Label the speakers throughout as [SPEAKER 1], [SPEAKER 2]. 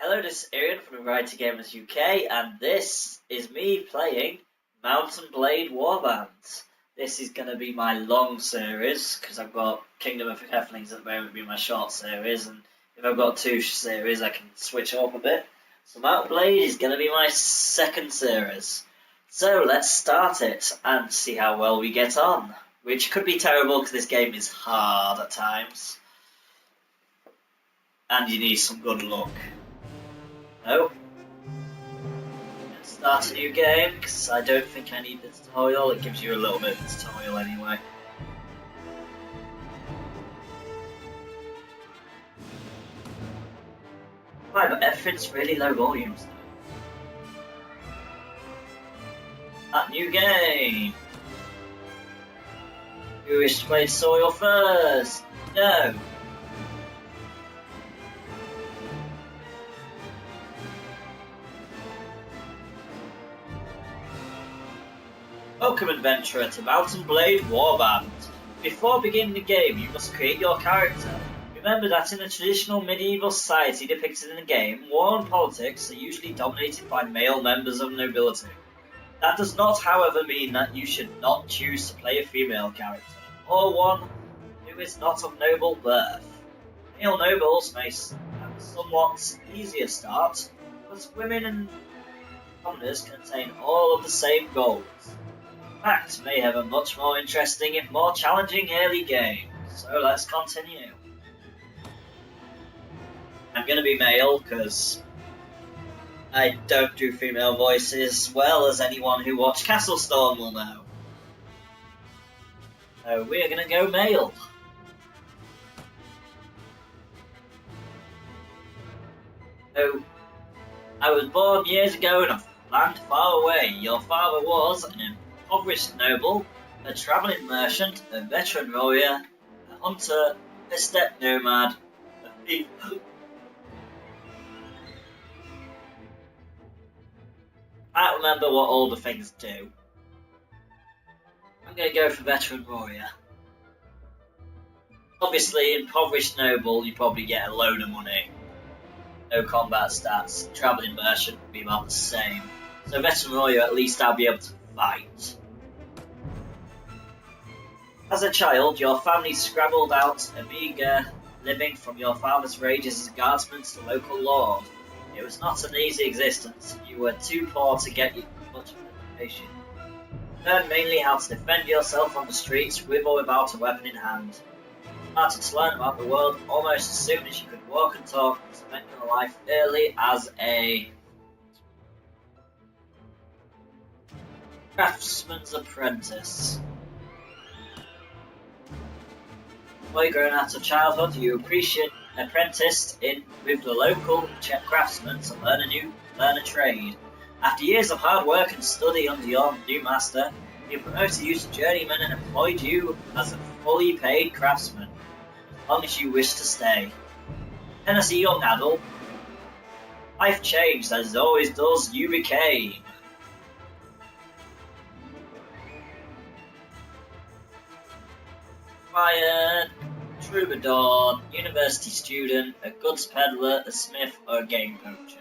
[SPEAKER 1] Hello, this is Yreon from VarietyGamersUK, and this is me playing Mountain Blade Warband. This is going to be my long series, because I've got Kingdom of Heflings at the moment being my short series, and if I've got two series I can switch up a bit. So Mountain Blade is going to be my second series. So let's start it and see how well we get on, which could be terrible because this game is hard at times. And you need some good luck. No. Let's start a new game, because I don't think I need the tutorial. It gives you a little bit of a tutorial anyway. Right, but everything's really low volumes though. New game! Who wishes to play tutorial first? No! Welcome, adventurer, to Mountain Blade Warband. Before beginning the game, you must create your character. Remember that in a traditional medieval society depicted in the game, war and politics are usually dominated by male members of nobility. That does not, however, mean that you should not choose to play a female character, or one who is not of noble birth. Male nobles may have a somewhat easier start, but women and commoners can attain all of the same goals. In fact, may have a much more interesting if more challenging early game. So let's continue. I'm going to be male because I don't do female voices well, as anyone who watched Castle Storm will know. So we're going to go male. So I was born years ago in a land far away. Your father was an impoverished noble, a travelling merchant, a veteran warrior, a hunter, a steppe nomad, a thief. I can't remember what all the things do. I'm going to go for veteran warrior. Obviously, impoverished noble, you probably get a load of money. No combat stats. Travelling merchant would be about the same. So veteran warrior, at least I'll be able to fight. As a child, your family scrabbled out a meagre living from your father's wages as a guardsman to the local lord. It was not an easy existence. You were too poor to get much education. You learned mainly how to defend yourself on the streets with or without a weapon in hand. You started to learn about the world almost as soon as you could walk and talk, and spent your life early as a craftsman's apprentice. Boy, growing out of childhood, you apprenticed with the local craftsman to learn a trade. After years of hard work and study under your new master, he promoted you to journeyman and employed you as a fully paid craftsman, as long as you wish to stay. Then, as a young adult, life changed, as it always does. You became Squire, troubadour, university student, a goods peddler, a smith, or a game poacher.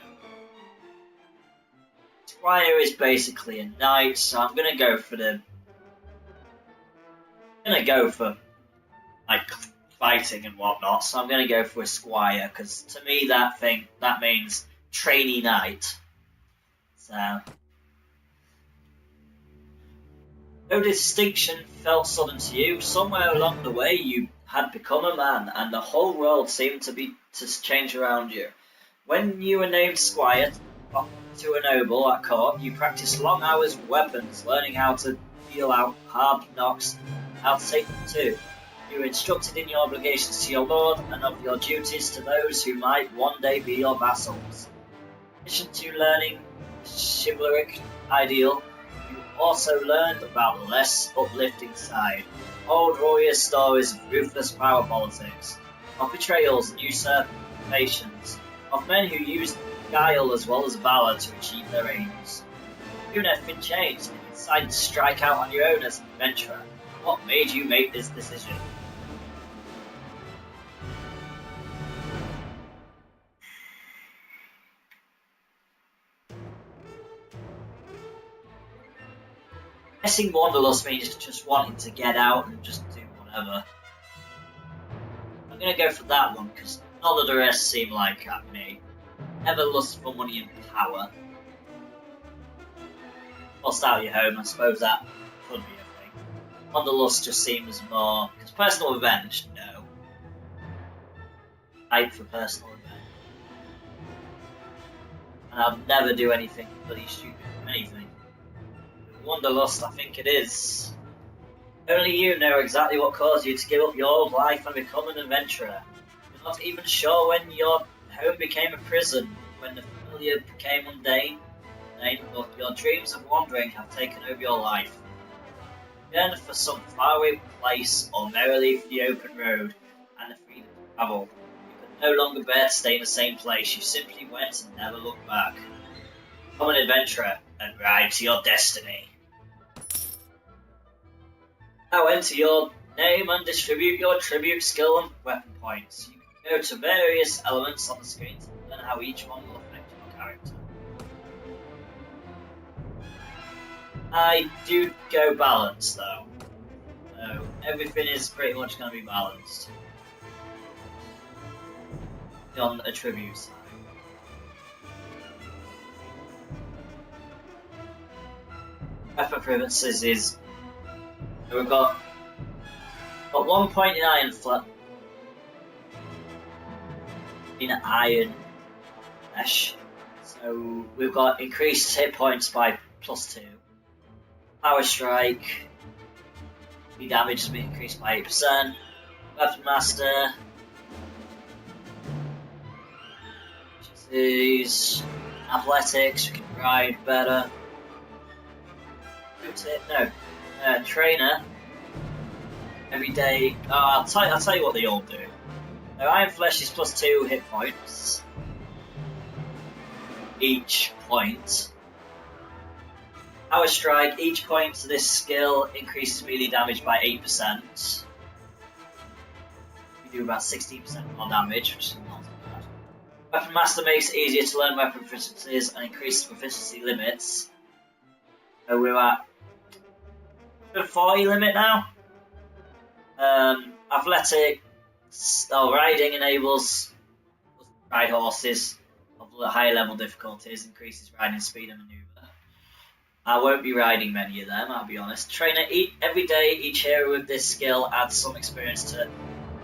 [SPEAKER 1] Squire is basically a knight, so I'm gonna go for like fighting and whatnot. So I'm gonna go for a squire, because to me that means trainee knight. So. No distinction felt sudden to you. Somewhere along the way you had become a man, and the whole world seemed to change around you. When you were named squire to a noble at court, you practiced long hours with weapons, learning how to deal out hard knocks, how to take them too. You were instructed in your obligations to your lord and of your duties to those who might one day be your vassals. In addition to learning the chivalric ideal, also learned about the less uplifting side, old warrior stories of ruthless power politics, of betrayals and usurpations, of men who used guile as well as valor to achieve their aims. Soon everything changed, and you decided to strike out on your own as an adventurer. What made you make this decision? Guessing Wanderlust means just wanting to get out and just do whatever. I'm gonna go for that one because none of the rest seem like me. Ever lust for money and power. Lost out of your home, I suppose that could be a thing. Wanderlust just seems more because personal revenge, no. Hype for personal revenge. And I'll never do anything bloody stupid for anything. Wanderlust, I think it is. Only you know exactly what caused you to give up your old life and become an adventurer. You're not even sure when your home became a prison, when the familiar became mundane, but your dreams of wandering have taken over your life. Yearn for some faraway place or merrily for the open road and the freedom to travel. You could no longer bear to stay in the same place, you simply went and never looked back. Become an adventurer and ride to your destiny. Now enter your name and distribute your tribute, skill and weapon points. You can go to various elements on the screen to learn how each one will affect your character. I do go balanced though. So everything is pretty much going to be balanced. On a tribute side. Weapon preferences is we've got 1 point in iron flat in iron mesh. So we've got increased hit points by +2. Power strike. The damage has been increased by 8%. Weapon master. Which is athletics, we can ride better. No. Trainer. Every day. I'll tell you what they all do. Iron Flesh is +2 hit points. Each point. Power Strike, each point to this skill increases melee damage by 8%. We do about 16% more damage, which is not bad. Weapon Master makes it easier to learn weapon proficiencies and increases proficiency limits. So we're at the 40 limit now. Athletics, riding enables us to ride horses of higher level difficulties, increases riding speed and maneuver. I won't be riding many of them, I'll be honest. Trainer, every day each hero with this skill adds some experience to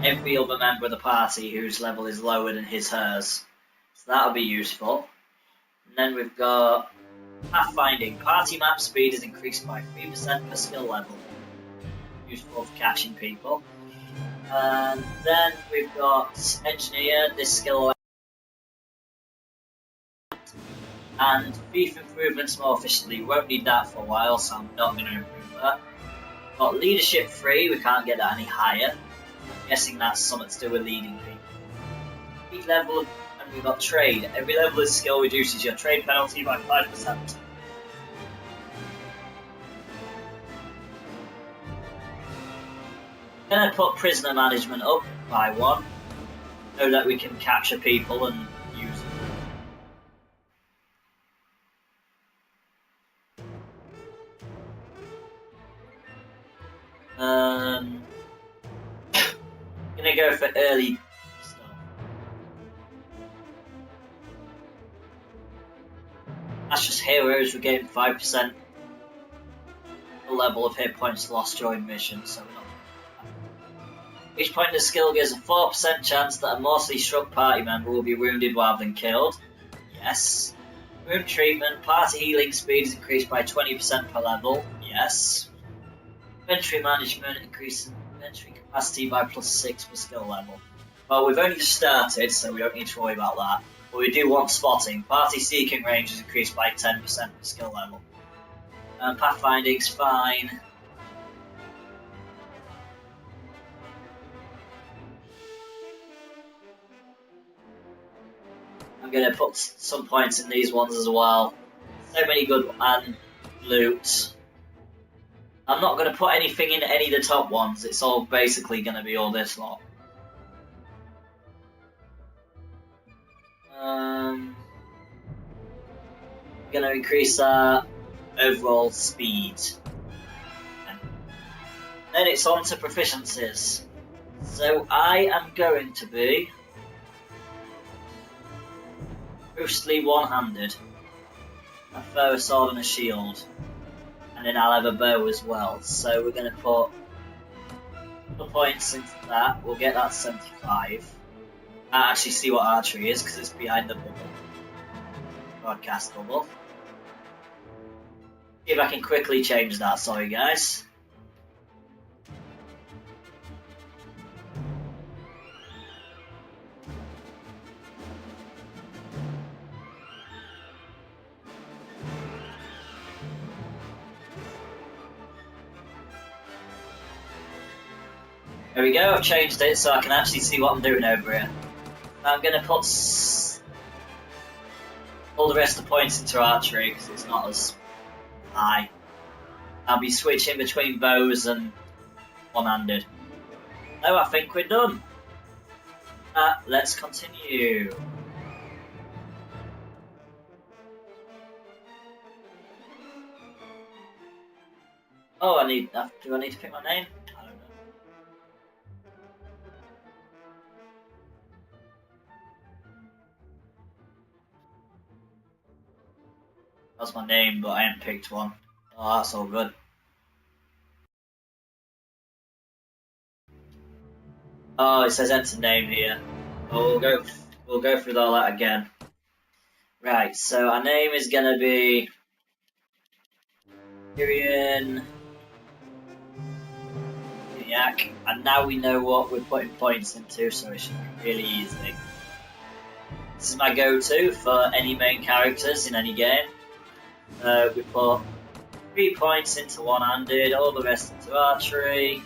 [SPEAKER 1] every other member of the party whose level is lower than hers. So that'll be useful. And then we've got Pathfinding. Party map speed is increased by 3% per skill level. Useful for catching people. And then we've got Engineer. This skill and thief improvements more efficiently. We won't need that for a while, so I'm not going to improve that. Got Leadership 3. We can't get that any higher. I'm guessing that's something to do with leading people. Each level of, and we've got Trade. Every level of skill reduces your trade penalty by 5%. I'm going to put Prisoner Management up by 1, so that we can capture people and use them. I'm going to go for early stuff. That's just heroes regain 5% the level of hit points lost during mission, so we're not. Each point in the skill gives a 4% chance that a mortally struck party member will be wounded rather than killed. Yes. Wound treatment. Party healing speed is increased by 20% per level. Yes. Inventory management increases inventory capacity by +6 per skill level. Well, we've only just started, so we don't need to worry about that. But we do want spotting. Party seeking range is increased by 10% per skill level. Pathfinding's fine. I'm going to put some points in these ones as well. So many good and loot. I'm not going to put anything in any of the top ones. It's all basically going to be all this lot. I'm going to increase our overall speed. Then it's on to proficiencies. So I am going to be mostly one-handed. A throw, a sword and a shield. And then I'll have a bow as well. So we're going to put the points into that. We'll get that 75. I actually see what archery is because it's behind the bubble. Broadcast bubble. See if I can quickly change that, sorry guys. There we go, I've changed it so I can actually see what I'm doing over here. I'm going to put all the rest of the points into archery because it's not as high. I'll be switching between bows and one-handed. Oh, I think we're done. Let's continue. Oh, do I need to pick my name? I don't know. That's my name, but I haven't picked one. Oh, that's all good. Oh, it says enter name here. Oh, we'll go through all that again. Right, so our name is gonna be Yreon, and now we know what we're putting points into, so it should be really easy. This is my go-to for any main characters in any game. We put 3 points into one-handed, all the rest into archery.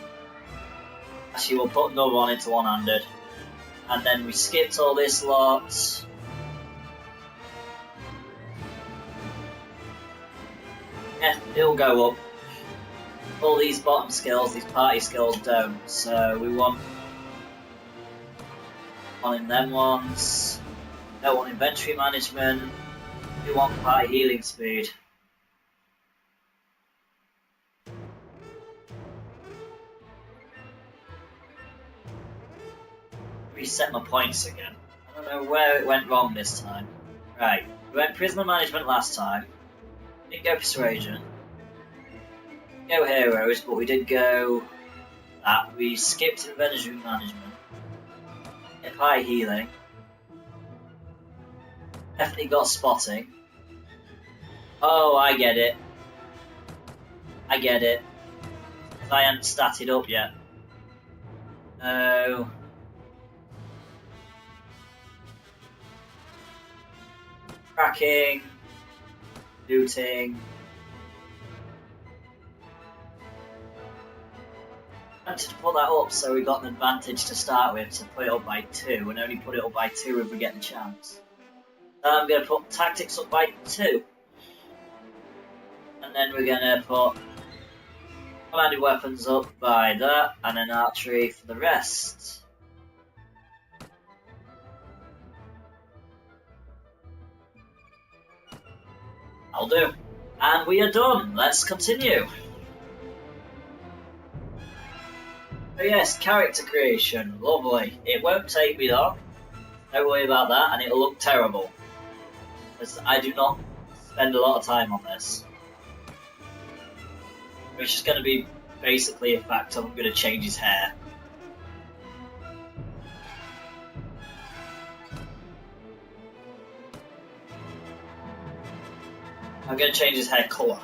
[SPEAKER 1] Actually, we'll put another one into one-handed. And then we skipped all this lot. Yeah, it'll go up. All these bottom skills, these party skills don't, so we want one in them ones. No one inventory management. We want party healing speed. Reset my points again. I don't know where it went wrong this time. Right, we went prisoner management last time. Didn't go persuasion. Didn't go heroes, but we did go that. We skipped inventory management. Hit high healing. Definitely got spotting. Oh, I get it. I get it. If I hadn't statted up yet. Oh. Tracking. Looting. I wanted to put that up so we got an advantage to start with to put it up by 2 and only put it up by 2 if we get the chance. So I'm going to put tactics up by 2. And then we're going to put commanded weapons up by that and then archery for the rest. I'll do. And we are done. Let's continue. Oh yes, character creation. Lovely. It won't take me long. Don't worry about that, and it'll look terrible. As I do not spend a lot of time on this. It's just going to be basically a fact of I'm going to change his hair. I'm going to change his hair colour.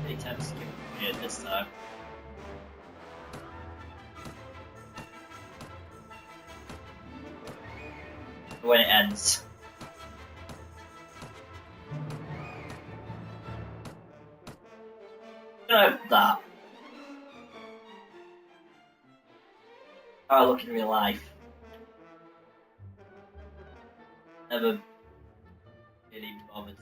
[SPEAKER 1] Many times skip weird this time. When it ends. No, that. how I look in real life. Never really bothered.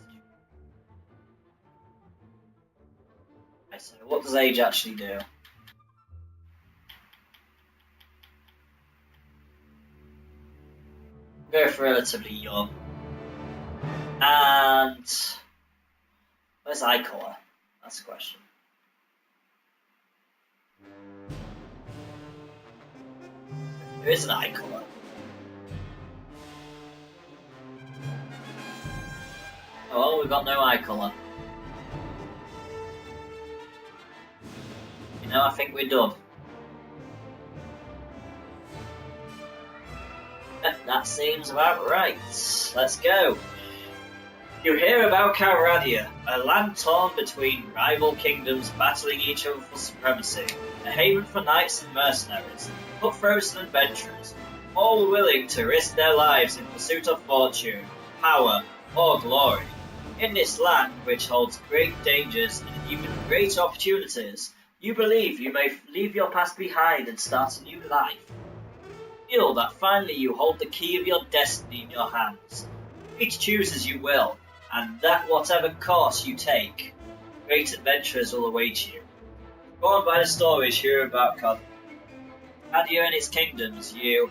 [SPEAKER 1] Okay, so what does age actually do? Go for relatively young. And where's eye colour? That's the question. There is an eye colour. Oh, we've got no eye colour. You know, I think we're done. That seems about right. Let's go. You hear about Calradia, a land torn between rival kingdoms battling each other for supremacy, a haven for knights and mercenaries, cutthroats and adventurers, all willing to risk their lives in pursuit of fortune, power, or glory. In this land, which holds great dangers and even greater opportunities, you believe you may leave your past behind and start a new life. Feel that finally you hold the key of your destiny in your hands. Each choose as you will, and that whatever course you take, great adventures will await you. Go on by the stories here about Calradia and its kingdoms, you...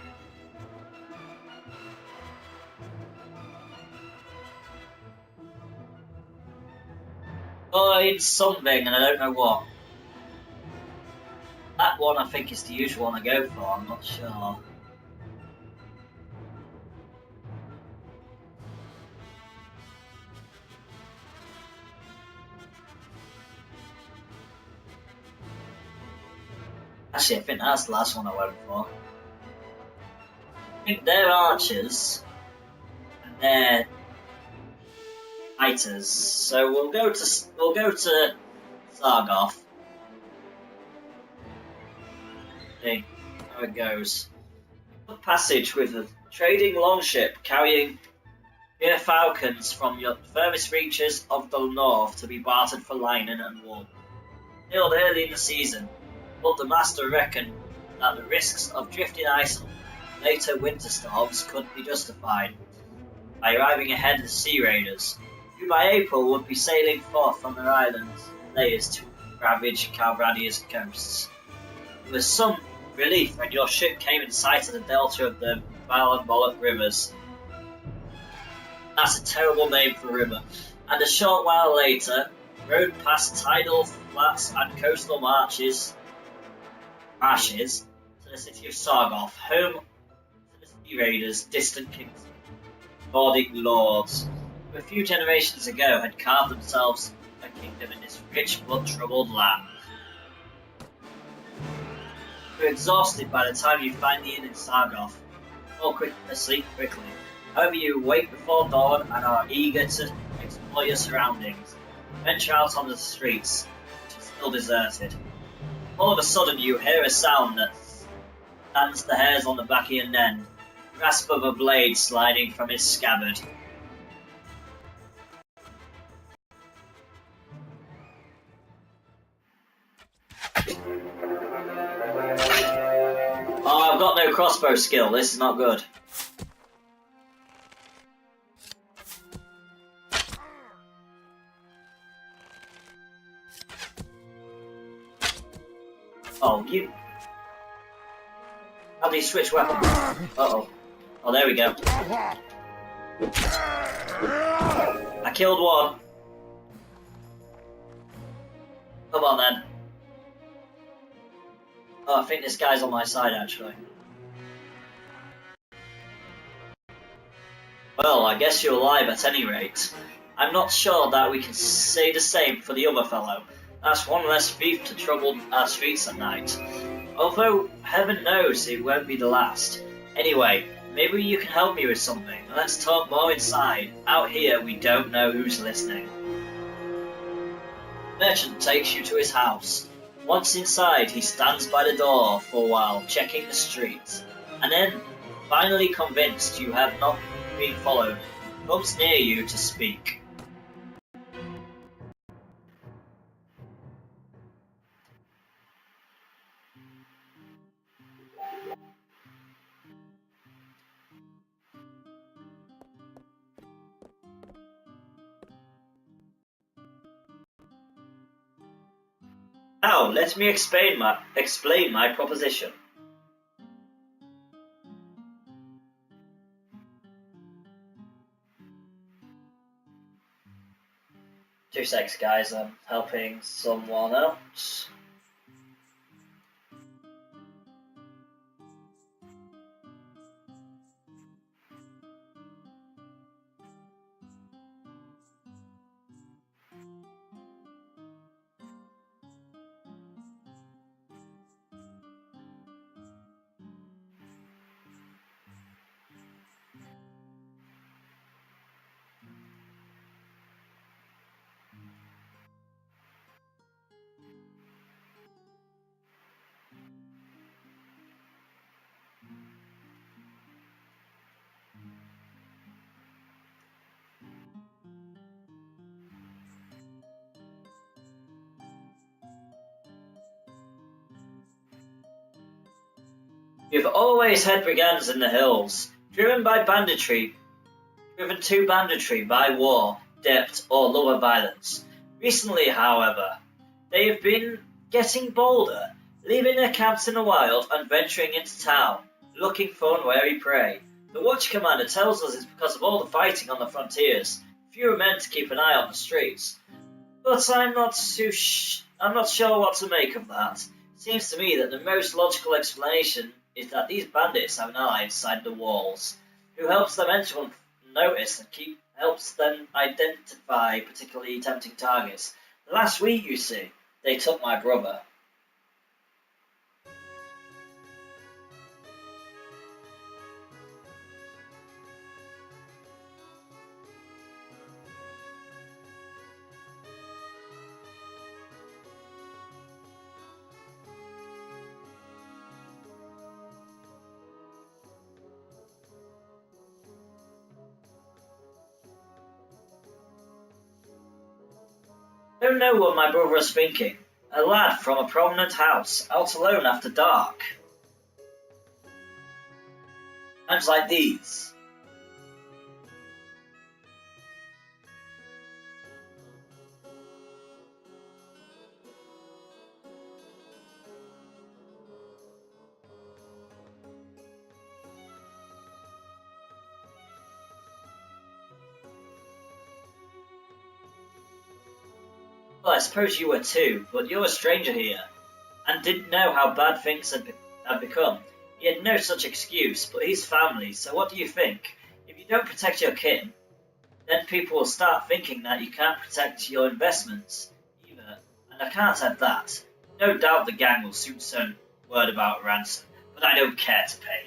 [SPEAKER 1] Oh, it's something, and I don't know what. That one I think is the usual one I go for, I'm not sure. Actually, I think that's the last one I went for. I think they're archers, and they're fighters. So we'll go to Sargoth. See how it goes. A passage with a trading longship carrying mere falcons from your furthest reaches of the north to be bartered for linen and wool. Sailed early in the season, but the master reckoned that the risks of drifting ice and later winter storms couldn't be justified. By arriving ahead of the sea raiders, who by April would be sailing forth from their islands layers to ravage Calradia's coasts. There was some relief when your ship came in sight of the delta of the Val and Bollock rivers. That's a terrible name for a river. And a short while later, rode past tidal flats and coastal marshes to the city of Sargoth, home to the sea raiders' distant kingsmen, Nordic lords, who a few generations ago had carved themselves a kingdom in this rich but troubled land. You're exhausted by the time you find the inn in Sargoth, fall asleep quickly. However, you wake before dawn and are eager to explore your surroundings. Venture out on the streets, which are still deserted. All of a sudden, you hear a sound that stands the hairs on the back of your neck, the grasp of a blade sliding from its scabbard. Oh, I've got no crossbow skill. This is not good. Oh, you... How do you switch weapons? Uh-oh. Oh, there we go. I killed one. Come on, then. Oh, I think this guy's on my side, actually. Well, I guess you're alive at any rate. I'm not sure that we can say the same for the other fellow. That's one less thief to trouble our streets at night. Although, heaven knows it won't be the last. Anyway, maybe you can help me with something. Let's talk more inside. Out here, we don't know who's listening. The merchant takes you to his house. Once inside, he stands by the door for a while, checking the streets. And then, finally convinced you have not been followed, comes near you to speak. Now, let me explain my proposition. Two secs, guys. I'm helping someone out. You've always had brigands in the hills, driven to banditry by war, debt, or love of violence. Recently, however, they have been getting bolder, leaving their camps in the wild and venturing into town, looking for unwary prey. The Watch Commander tells us it's because of all the fighting on the frontiers, fewer men to keep an eye on the streets. But I'm not sure what to make of that. Seems to me that the most logical explanation is that these bandits have an eye inside the walls, who helps them enter unnoticed and helps them identify particularly tempting targets. Last week, you see, they took my brother. I don't know what my brother is thinking. A lad from a prominent house, out alone after dark. Times like these. Well, I suppose you were too, but you're a stranger here, and didn't know how bad things had become. He had no such excuse, but he's family, so what do you think? If you don't protect your kin, then people will start thinking that you can't protect your investments either, and I can't have that. No doubt the gang will soon send word about ransom, but I don't care to pay it.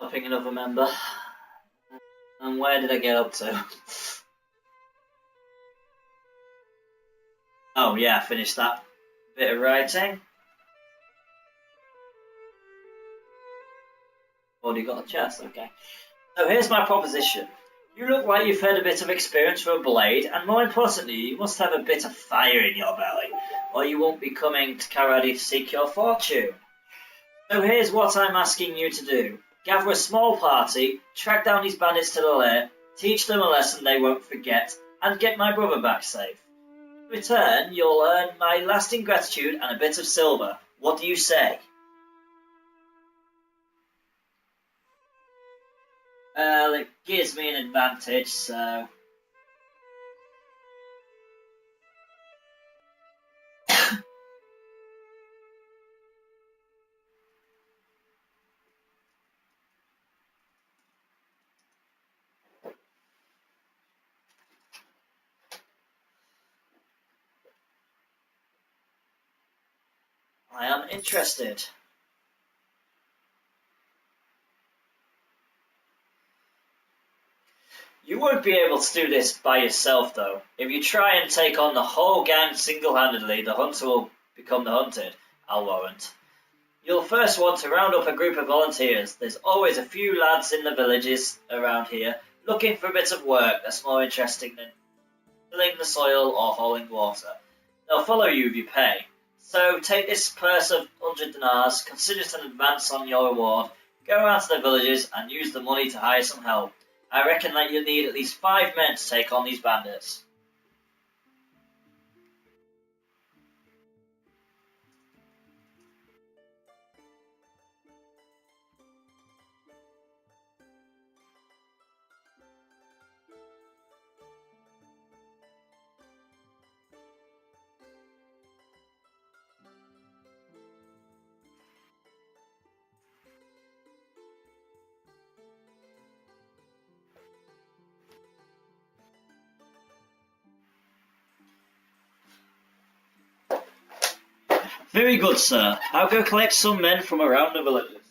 [SPEAKER 1] Helping another member. And where did I get up to? Oh yeah, I finished that bit of writing. Already got a chest, okay. So here's my proposition. You look like you've had a bit of experience for a blade, and more importantly, you must have a bit of fire in your belly, or you won't be coming to Karadi to seek your fortune. So here's what I'm asking you to do. Gather a small party, track down these bandits to the lair, teach them a lesson they won't forget, and get my brother back safe. In return, you'll earn my lasting gratitude and a bit of silver. What do you say? Well, it gives me an advantage, so... I am interested. You won't be able to do this by yourself, though. If you try and take on the whole gang single-handedly, the hunter will become the hunted, I'll warrant. You'll first want to round up a group of volunteers. There's always a few lads in the villages around here looking for a bit of work that's more interesting than tilling the soil or hauling water. They'll follow you if you pay. So take this purse of 100 dinars, consider it an advance on your reward, go around to the villages and use the money to hire some help. I reckon that you'll need at least 5 men to take on these bandits. Very good, sir. I'll go collect some men from around the villages.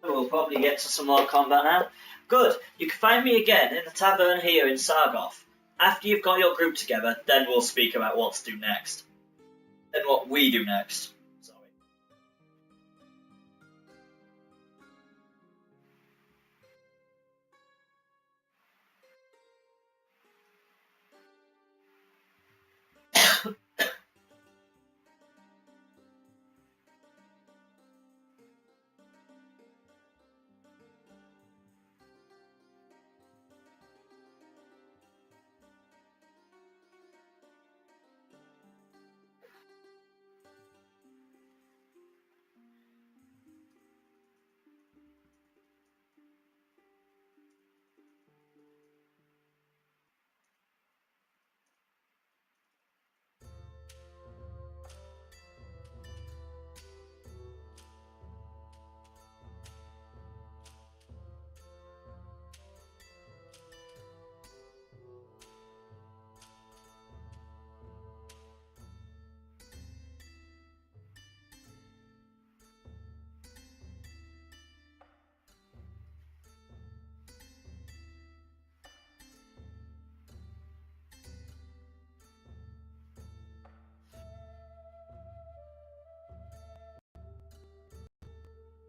[SPEAKER 1] We'll probably get to some more combat now. Good. You can find me again in the tavern here in Sargoth. After you've got your group together, then we'll speak about what to do next. Then what we do next. Sorry.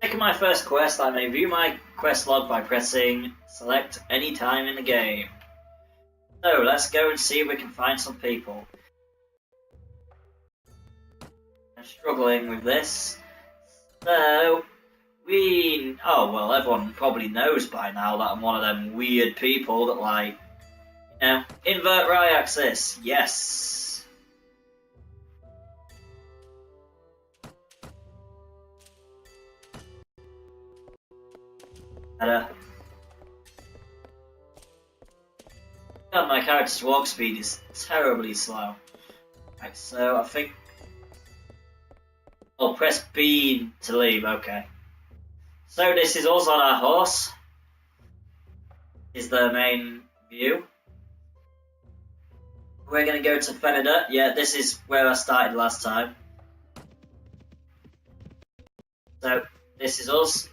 [SPEAKER 1] Taking my first quest, I may view my quest log by pressing select any time in the game. So let's go and see if we can find some people. I'm struggling with this. So oh well, everyone probably knows by now that I'm one of them weird people that like, invert y-axis, yes. God, my character's walk speed is terribly slow. Right, so I think... Oh, press B to leave, okay. So this is us on our horse. Is the main view. We're going to go to Fenida. Yeah, this is where I started last time. So, this is us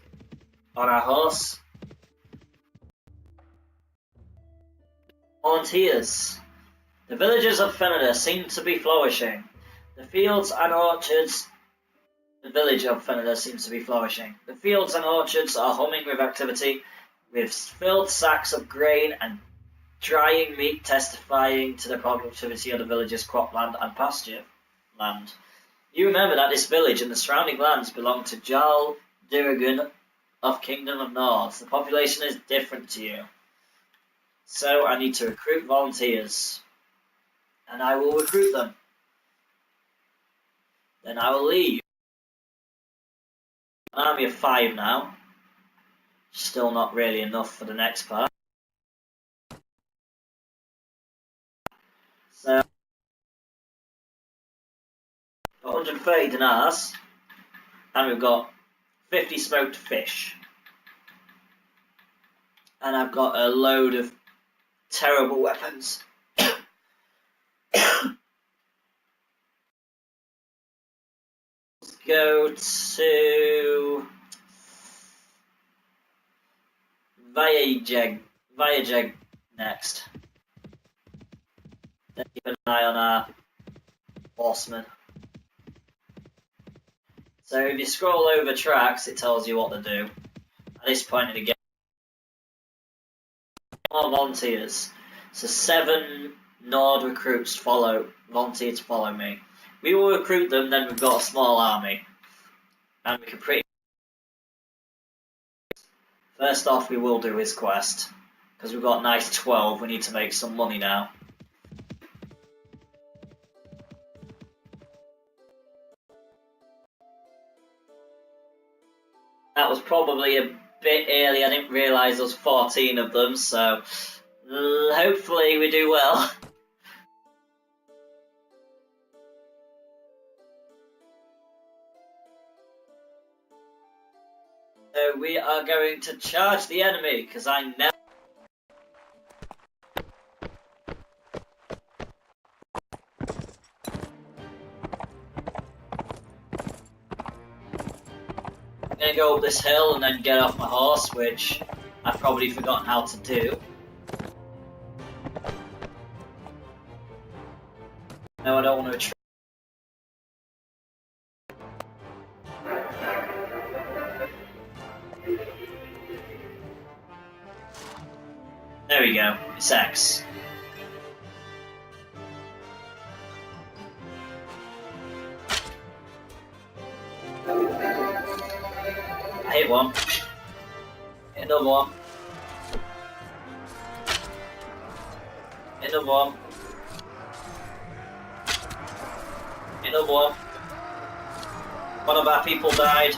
[SPEAKER 1] on our horse. Volunteers. The villages of Fenida seem to be flourishing. The fields and orchards. The village of Fenida seems to be flourishing. The fields and orchards are humming with activity, with filled sacks of grain and drying meat testifying to the productivity of the village's cropland and pasture land. You remember that this village and the surrounding lands belong to Jarl Diragun of Kingdom of North. The population is different to you. So I need to recruit volunteers. And I will recruit them. Then I will leave. An army of 5 now. Still not really enough for the next part. So 130 dinars. And we've got 50 smoked fish. And I've got a load of terrible weapons. Let's go to VarietyGamersUK next. Then keep an eye on our horsemen. So if you scroll over tracks, it tells you what to do. At this point in the game, more volunteers. So 7 Nord recruits volunteer to follow me. We will recruit them, then we've got a small army. And we can pretty... First off, we will do his quest. Because we've got a nice 12, we need to make some money now. That was probably a bit early, I didn't realise there was 14 of them, so hopefully we do well. So we are going to charge the enemy, because I know... I'm going to go up this hill and then get off my horse, which I've probably forgotten how to do. No, I don't want to retreat. There we go, it's X. I hit one. Hit another one. Hit another one. Hit another one. One of our people died.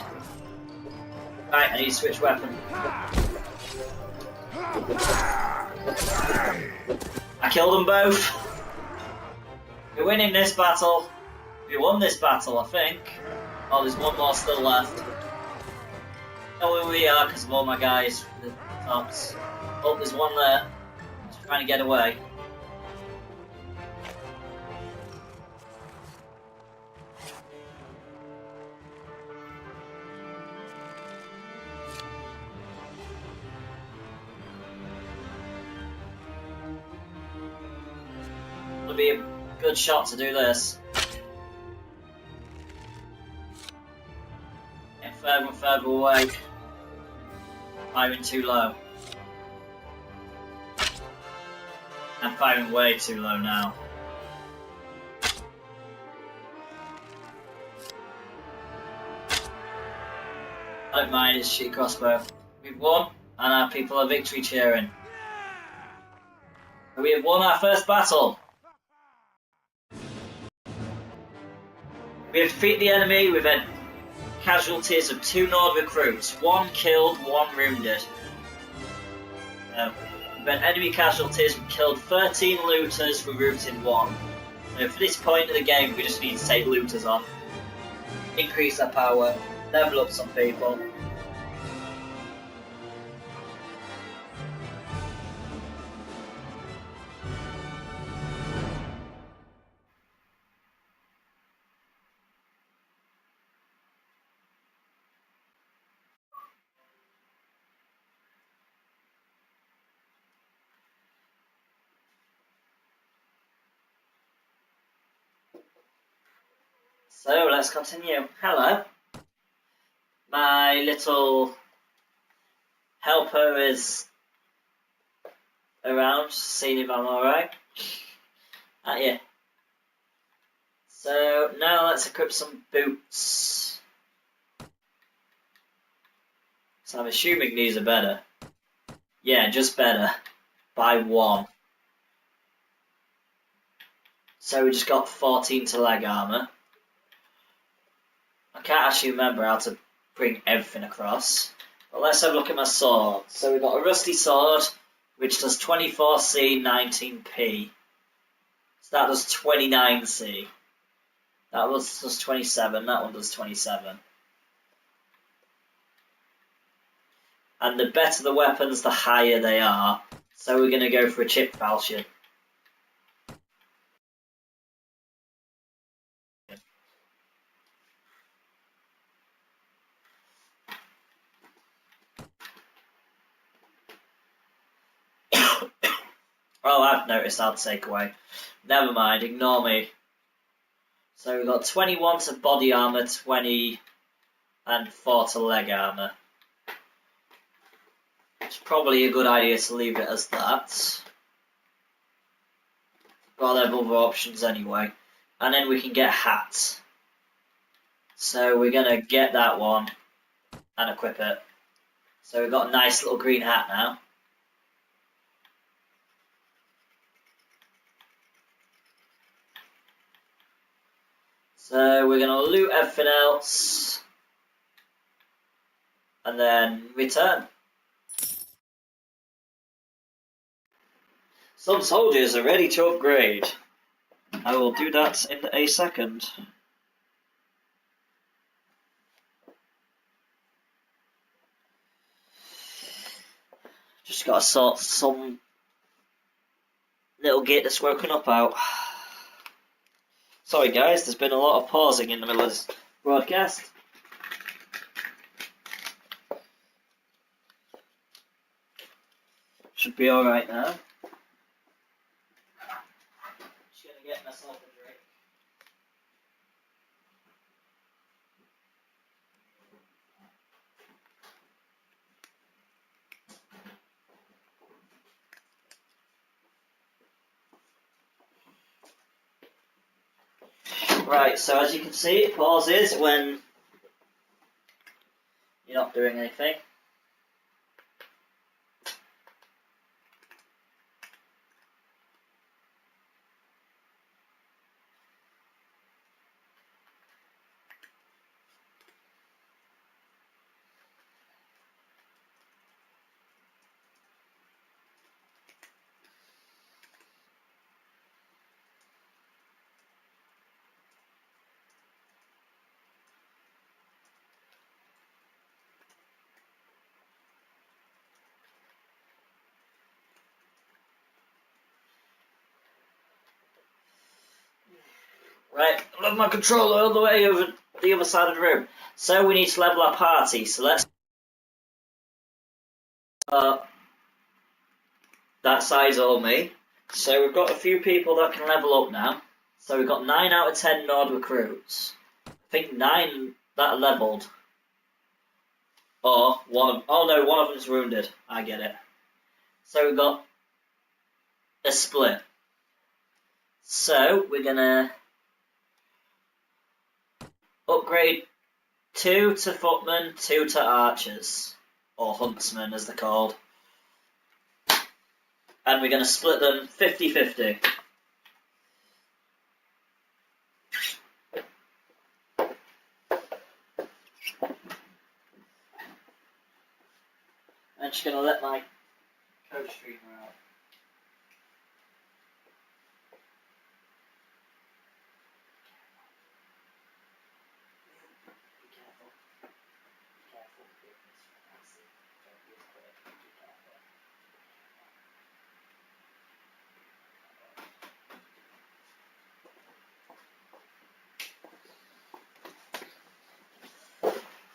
[SPEAKER 1] Right, I need to switch weapon. I killed them both. We're winning this battle. We won this battle, I think. Oh, there's one more still left. I know where we are because of all my guys for the tops. Oh, there's one there. Just trying to get away. It'll be a good shot to do this. Get further and further away. Firing too low. I'm firing way too low now. I don't mind, it's a shitty crossbow. We've won, and our people are victory cheering. We have won our first battle. We have defeated the enemy. We've had casualties of 2 Nord recruits. 1 killed, 1 wounded. We've had enemy casualties. We killed 13 looters. We routed 1. So for this point of the game, we just need to take looters on. Increase our power. Level up some people. So let's continue. Hello. My little helper is around, seeing if I'm alright. Yeah. So now let's equip some boots. So I'm assuming these are better. Yeah, just better. By 1. So we just got 14 to leg armor. I can't actually remember how to bring everything across. But let's have a look at my sword. So we've got a rusty sword, which does 24C, 19P. So that does 29C. That one does 27, that one does 27. And the better the weapons, the higher they are. So we're going to go for a chip falchion. Oh, I've noticed I'll take away. Never mind, ignore me. So we've got 21 to body armor, 20 and 4 to leg armor. It's probably a good idea to leave it as that. Got to have other options anyway. And then we can get hats. So we're going to get that one and equip it. So we've got a nice little green hat now. So we're going to loot everything else and then return. Some soldiers are ready to upgrade. I will do that in a second. Just got to sort some little gate that's woken up out. Sorry guys, there's been a lot of pausing in the middle of this broadcast. Should be alright now. Just gonna get myself a drink. Right, so as you can see, it pauses when you're not doing anything. Right, I love my controller all the way over the other side of the room. So we need to level our party, so let's that size only. So we've got a few people that can level up now. So we've got 9 out of 10 Nord recruits. I think 9 that are leveled. Or one of them's wounded. I get it. So we've got a split. So we're gonna upgrade 2 to footmen, 2 to archers, or huntsmen as they're called. And we're gonna split them 50-50. I'm just gonna let my coach streamer out.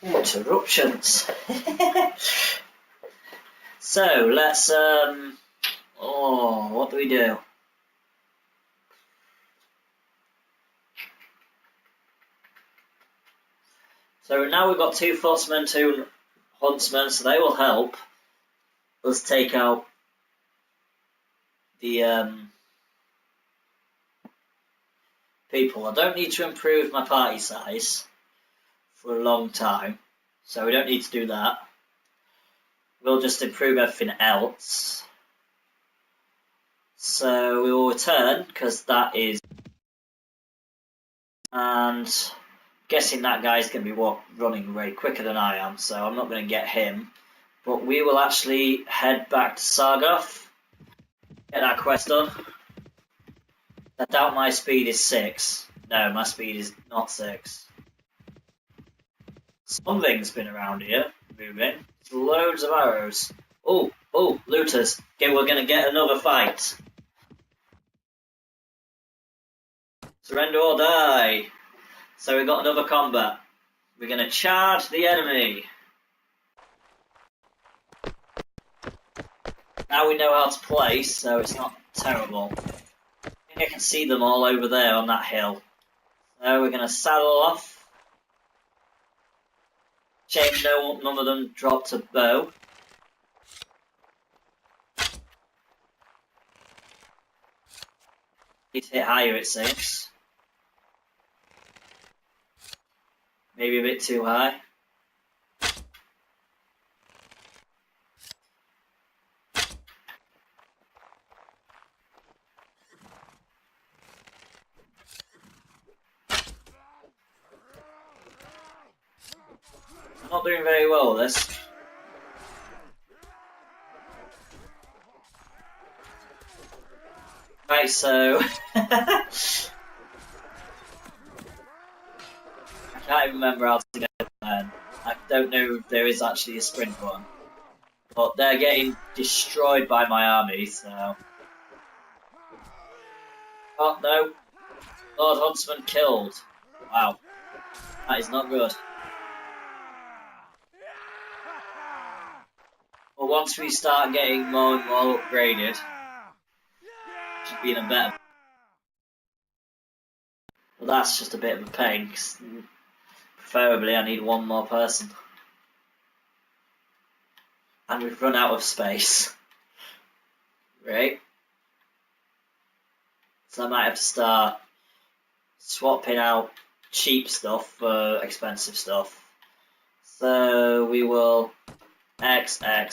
[SPEAKER 1] Interruptions. So let's what do we do? So now we've got 2 footmen, 2 huntsmen, so they will help us take out the people. I don't need to improve my party size for a long time, so we don't need to do that. We'll just improve everything else. So we will return, because that is... And I'm guessing that guy's going to be running way quicker than I am, so I'm not going to get him. But we will actually head back to Sargoth, get that quest done. I doubt my speed is 6. No, my speed is not 6. Something's been around here, moving. There's loads of arrows. Oh, looters. Okay, we're going to get another fight. Surrender or die. So we've got another combat. We're going to charge the enemy. Now we know how to play, so it's not terrible. I think I can see them all over there on that hill. So we're going to saddle off. Shame none of them dropped a bow. Need to hit higher, it seems. Maybe a bit too high. I'm not doing very well with this. Right, so... I can't even remember how to get it. I don't know if there is actually a sprint one. But they're getting destroyed by my army, so... Oh, no. Lord Huntsman killed. Wow. That is not good. But once we start getting more and more upgraded, should be in a better... Well, that's just a bit of a pain, because preferably I need one more person. And we've run out of space. Right? So I might have to start swapping out cheap stuff for expensive stuff. So we will X, 1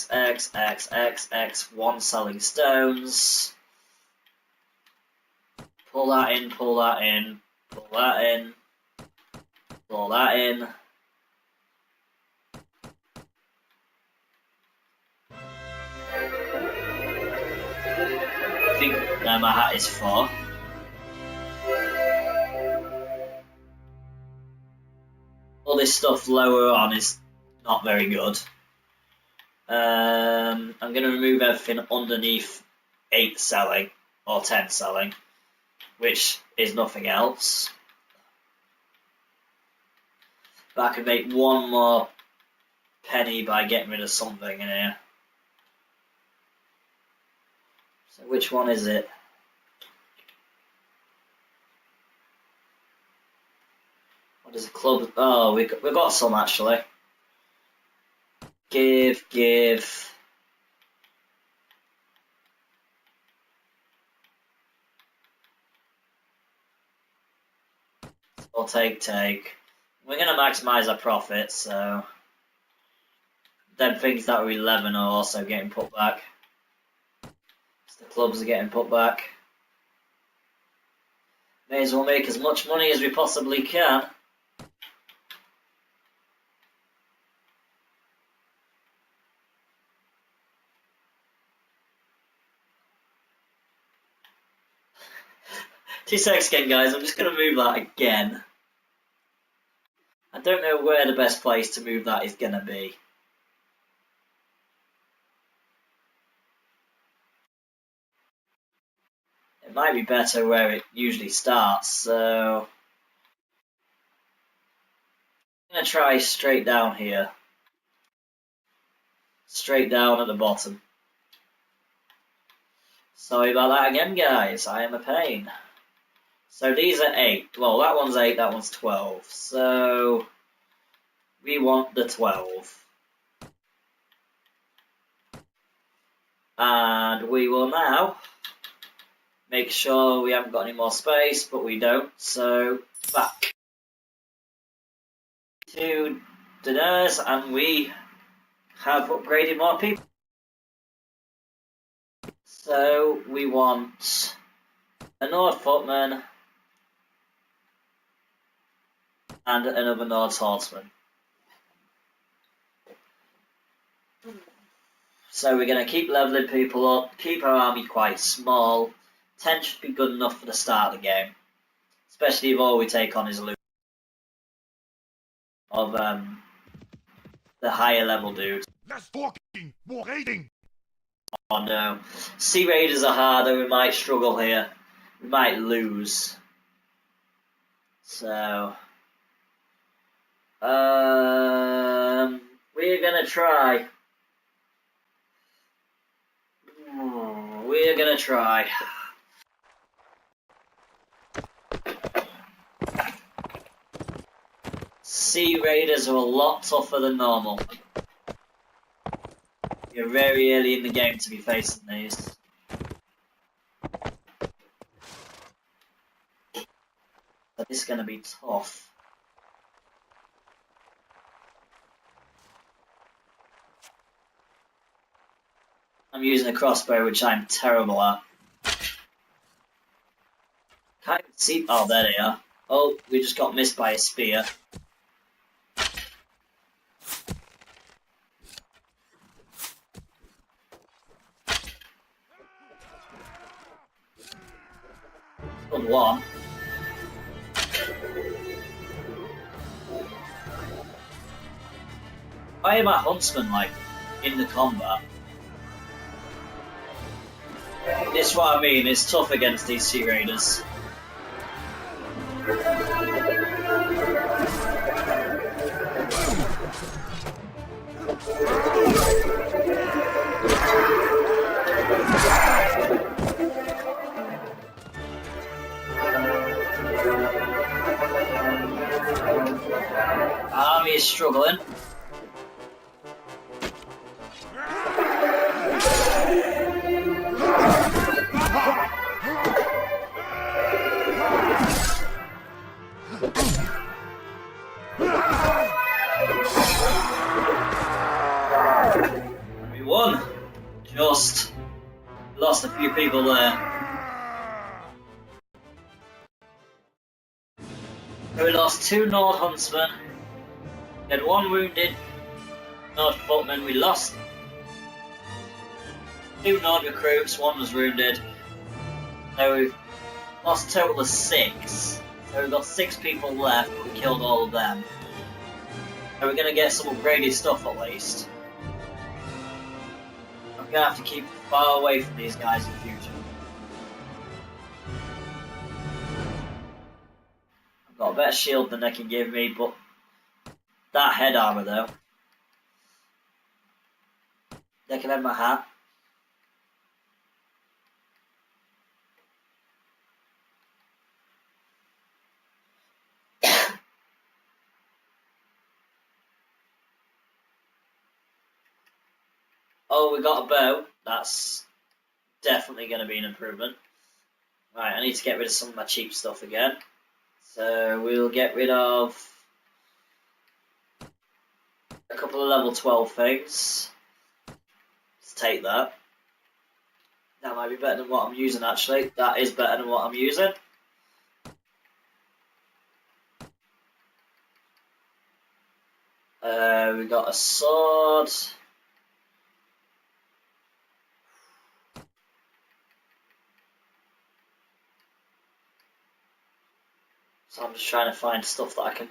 [SPEAKER 1] selling stones. Pull that in, pull that in, pull that in, pull that in. I think my hat is 4. All this stuff lower on is not very good. I'm going to remove everything underneath 8 selling or 10 selling, which is nothing else. But I can make 1 more penny by getting rid of something in here. So which one is it? What is a club? Oh, we've got some actually. Give. Or take. We're going to maximise our profits, so then things that were 11 are also getting put back. So the clubs are getting put back. May as well make as much money as we possibly can. Two seconds again, guys. I'm just going to move that again. I don't know where the best place to move that is going to be. It might be better where it usually starts, so... I'm going to try straight down here. Straight down at the bottom. Sorry about that again, guys. I am a pain. So these are 8. Well, that one's 8, that one's 12. So we want the 12. And we will now make sure we haven't got any more space, but we don't, so back to dinners, and we have upgraded more people. So we want a Nord Footman and another Nord Swordsman. So we're going to keep leveling people up, keep our army quite small. 10 should be good enough for the start of the game. Especially if all we take on is loot of the higher level dudes.
[SPEAKER 2] Less talking, more raiding!
[SPEAKER 1] Oh no. Sea Raiders are harder, we might struggle here. We might lose. So... we're gonna try. We're gonna try. Sea Raiders are a lot tougher than normal. You're very early in the game to be facing these. But this is gonna be tough. I'm using a crossbow, which I'm terrible at. Can't even see. Oh, there they are. Oh, we just got missed by a spear. Good one. Why am I huntsman like in the combat? This is what I mean, it's tough against these Sea Raiders. Army is struggling. We won. Just lost a few people there. So we lost 2 Nord Huntsmen. We had 1 wounded Nord Footman. We lost 2 Nord recruits, 1 was wounded. So we've lost a total of 6. So we've got 6 people left, but we killed all of them. So we're going to get some upgraded stuff at least. I'm going to have to keep far away from these guys in future. I've got a better shield than they can give me, but that head armor though. They can have my hat. Oh, we got a bow. That's definitely going to be an improvement. Right, I need to get rid of some of my cheap stuff again. So we'll get rid of a couple of level 12 things. Let's take that. That might be better than what I'm using actually. That is better than what I'm using. We got a sword. So I'm just trying to find stuff that I can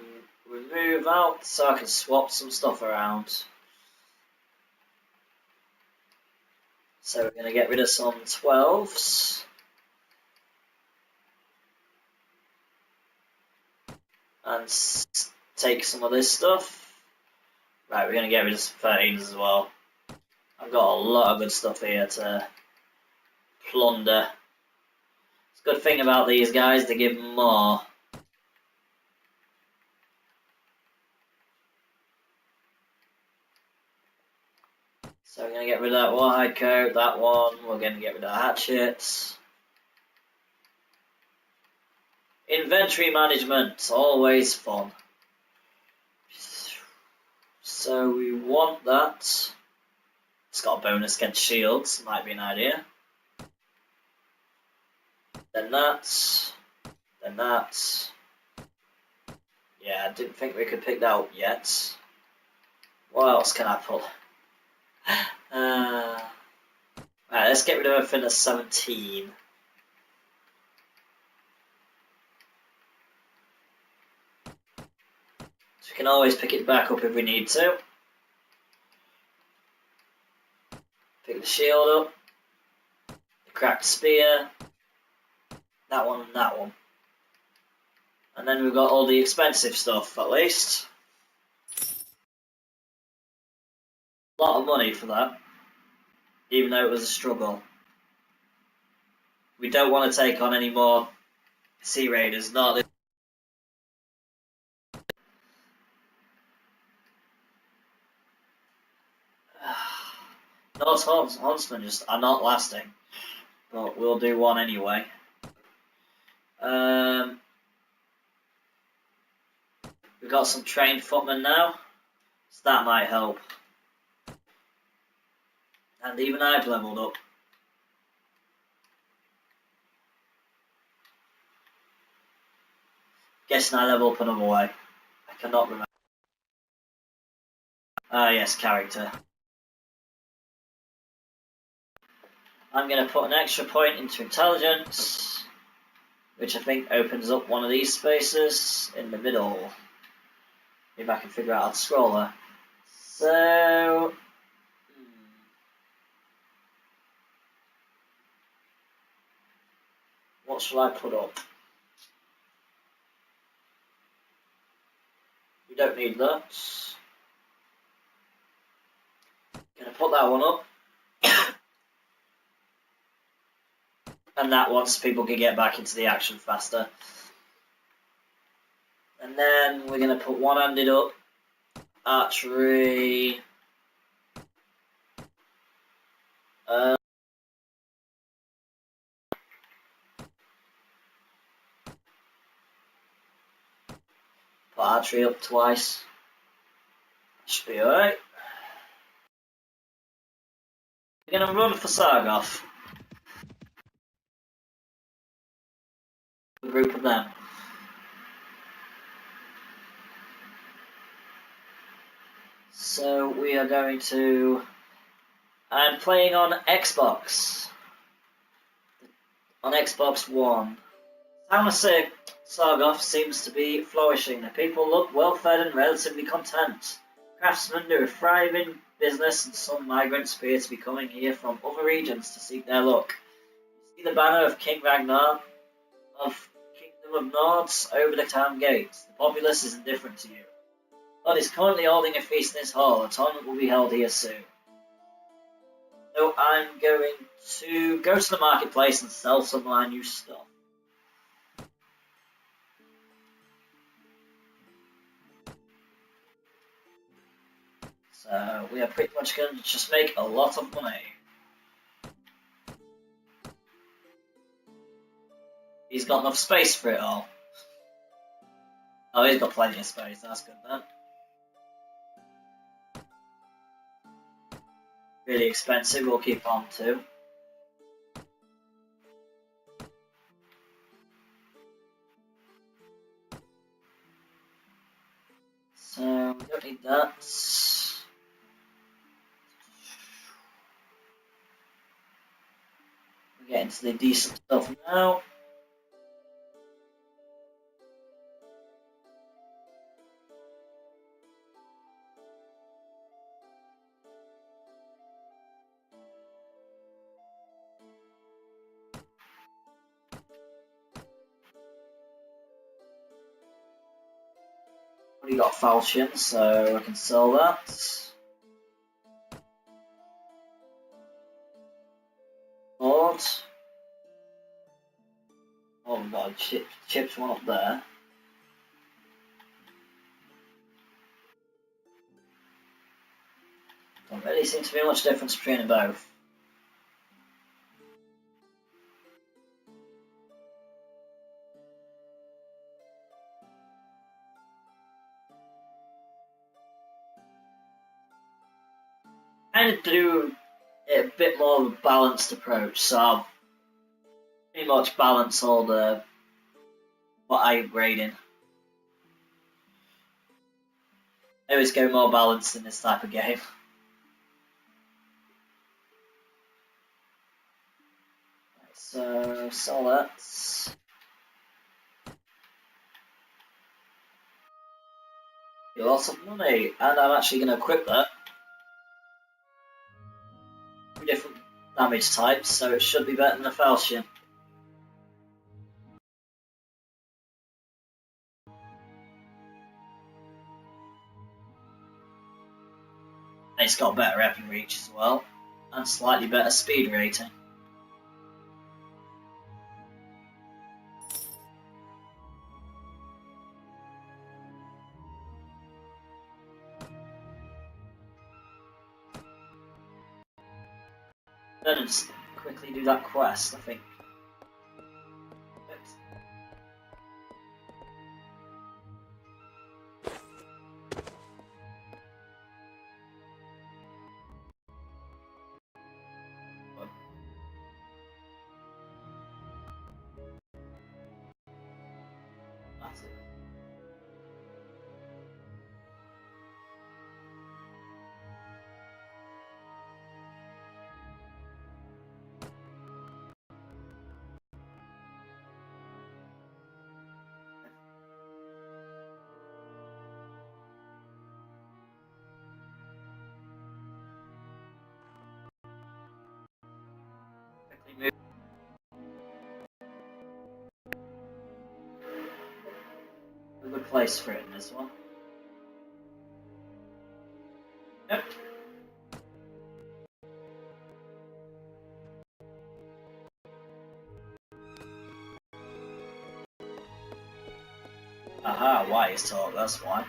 [SPEAKER 1] remove out so I can swap some stuff around. So we're going to get rid of some 12s. And take some of this stuff. Right, we're going to get rid of some 13s as well. I've got a lot of good stuff here to plunder. The good thing about these guys, they give more. So we're going to get rid of that wide coat, that one. We're going to get rid of the hatchets. Inventory management, always fun. So we want that. It's got a bonus against shields, might be an idea. Then that. Then that. Yeah, I didn't think we could pick that up yet. What else can I pull? Right, let's get rid of everything at 17. So we can always pick it back up if we need to. Pick the shield up. The cracked spear. That one and that one. And then we've got all the expensive stuff, at least. A lot of money for that. Even though it was a struggle. We don't want to take on any more Sea Raiders, not this. Those huntsmen just are not lasting. But we'll do one anyway. We've got some trained footmen now. So that might help. And even I've leveled up. Guessing I level up another way. I cannot remember. Ah, yes, character. I'm going to put an extra point into intelligence, which I think opens up one of these spaces in the middle. If I can figure out how to scroll there. So, what shall I put up? We don't need that. Gonna put that one up. And that once people can get back into the action faster. And then we're gonna put one-handed up. Archery. Put archery up twice. Should be alright. We're gonna run for Sargoth. A group of them. So we are going to. I'm playing on Xbox. On Xbox One. I must say, Sargoth seems to be flourishing. The people look well fed and relatively content. Craftsmen do a thriving business, and some migrants appear to be coming here from other regions to seek their luck. You see the banner of King Ragnar of Kingdom of Nords over the town gates. The populace is indifferent to you. God is currently holding a feast in his hall. A tournament will be held here soon. So I'm going to go to the marketplace and sell some of my new stuff. So we are pretty much going to just make a lot of money. He's got enough space for it all. Oh, he's got plenty of space, that's good then. Really expensive, we'll keep on too. So, we don't need that. We're getting to the decent stuff now. We got falchion, so I can sell that. Board. Oh my god, chips one up there. There really seems to be much difference between them both. Kind of do a bit more of a balanced approach, so I'll pretty much balance all the what I grade in. I always go more balanced in this type of game. So let's get lots of money, and I'm actually going to equip that. 2 different damage types, so it should be better than the Falchion. And it's got better weapon reach as well, and slightly better speed rating. Let's quickly do that quest, I think. That's it. Quickly move. A good place for it in this one. Yep. Aha, wise talk, that's why.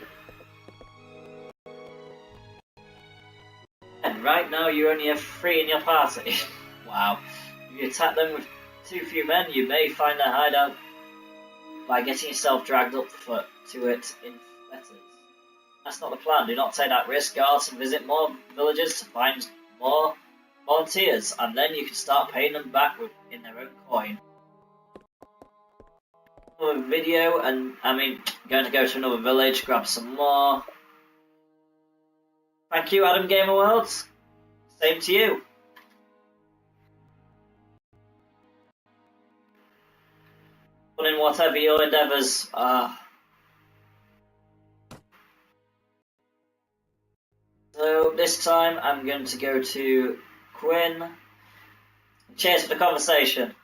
[SPEAKER 1] And right now you only have 3 in your party. Wow. If you attack them with too few men, you may find their hideout by getting yourself dragged up to it in fetters. That's not the plan. Do not take that risk. Go out and visit more villages to find more volunteers, and then you can start paying them back in their own coin. Another video, and going to go to another village, grab some more. Thank you, Adam Gamer Worlds. Same to you. Put in whatever your endeavours are. So this time I'm going to go to Quinn. Cheers for the conversation.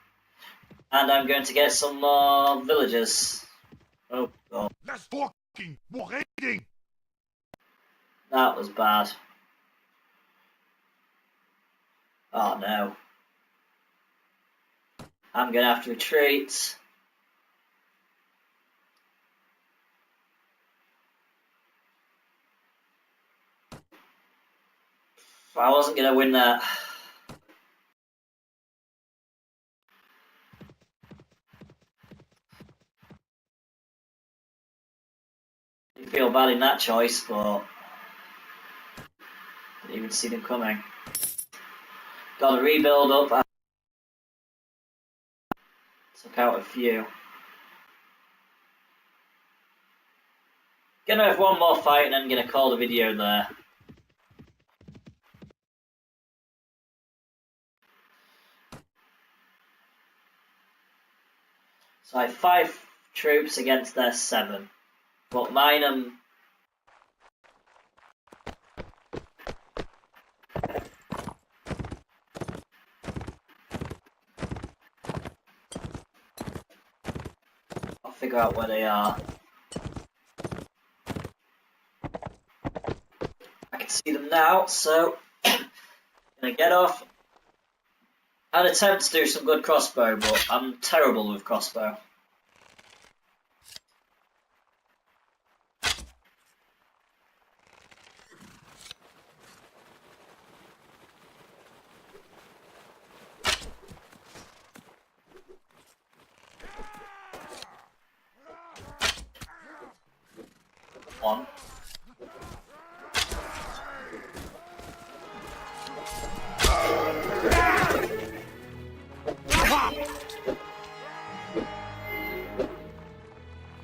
[SPEAKER 1] And I'm going to get some more villagers. Oh god.
[SPEAKER 2] Less talking, more raiding.
[SPEAKER 1] That was bad. Oh no. I'm going to have to retreat. I wasn't going to win that. Didn't feel bad in that choice, but didn't even see them coming. Got to rebuild up. Took out a few. Gonna have one more fight and then gonna call the video there. So I have 5 troops against their 7. But mine I'll figure out where they are. I can see them now, so gonna get off. I'd attempt to do some good crossbow, but I'm terrible with crossbow. one.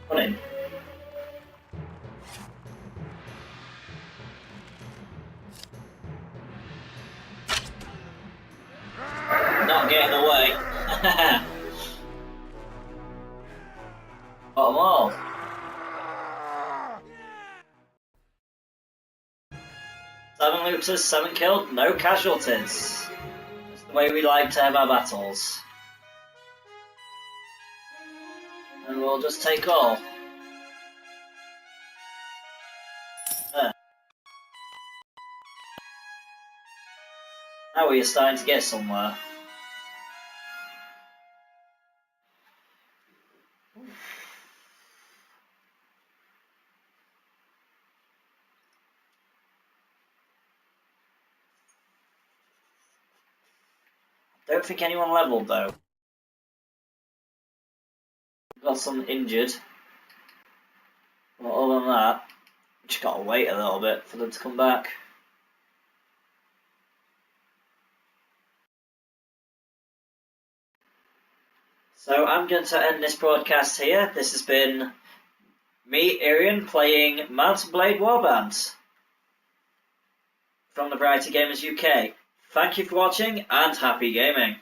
[SPEAKER 1] Put in. Not getting away. Got them all. Seven looters, 7 killed, no casualties. Just the way we like to have our battles. And we'll just take all. There. Now we are starting to get somewhere. Don't think anyone leveled though. Got some injured. But other than that, just gotta wait a little bit for them to come back. So I'm going to end this broadcast here. This has been me, Yreon, playing Mountain Blade Warband from the VarietyGamersUK. Thank you for watching and happy gaming.